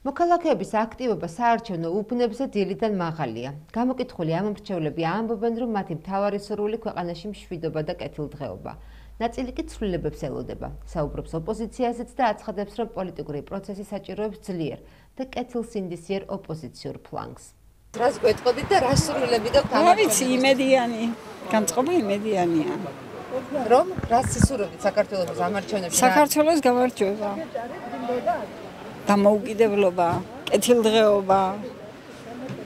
მოქალაქეების აქტივობა საარჩევნო უბნებზე დილიდან მაღალია. გამოკითხული ამომრჩევლები ამბობენ, რომ მათი მთავარი სურვილი ქვეყანაში მშვიდობა და კეთილდღეობა. ნაწილი კი ცვლილებებს ელოდება. საუბრობს ოპოზიციაზეც და აცხადებს, რომ პოლიტიკური პროცესი საჭიროებს ძლიერ და კეთილსინდისიერ ოპოზიციურ ფლანგს. რას გვეტყოდით და რას სურვილები გაქვთ? რა ვიცი, იმედიანი. განწყობა იმედიანია. რომ რას ისურვებით საქართველოს ამარჩევნებში? საქართველოს გამარჯვება. დამოუკიდებლობა, კეთილდღეობა.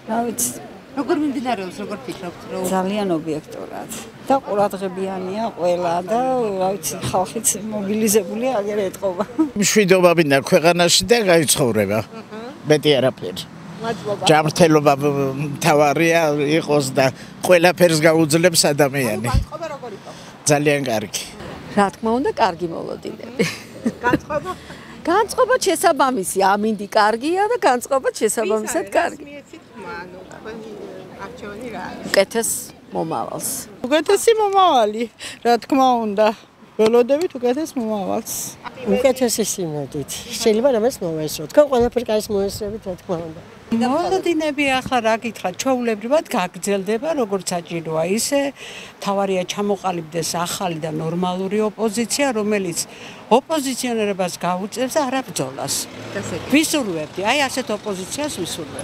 რა ვიცი, როგორ მიმდინარეობს, როგორ ფიქრობთ, რომ ძალიან ობიექტურად და ყურადღებიანია ყველა და რა ვიცი, ხალხიც მობილიზებულია აგერ ეთყობა. მშვიდობა მინდა ქვეყანაში და გაიცხოვრება. მეტი არაფერი. მადლობა. ჯანმრთელობა მთავარია იყოს და ყველაფერს გაუძლებს ადამიანი. განწყობა როგორ იყო? ძალიან კარგი. რა თქმა უნდა, კარგი მოლოდინები. განწყობა განწყობა შესაბამისი, ამინდი კარგია და განწყობა შესაბამისად კარგი. უკეთეს მომავალს. უკეთესი მომავალი, რა თქმა უნდა. ველოდებით უკეთეს მომავალს. უკეთესი სიმოდით. შეიძლება რამეს მოვესწროთ. თქვენ ყველაფერი კაის მოესწრებით, რა თქმა უნდა. მოლოდინები ახლა რა გითხრათ, ჩვეულებრივად გაგრძელდება, როგორც საჭიროა, ისე თავარია ჩამოყალიბდეს ახალი და ნორმალური ოპოზიცია, რომელიც ოპოზიციონერებას გაუწევს და არა ბრძოლას. ვისურვებდი, აი ასეთ ოპოზიციას ვისურვებ.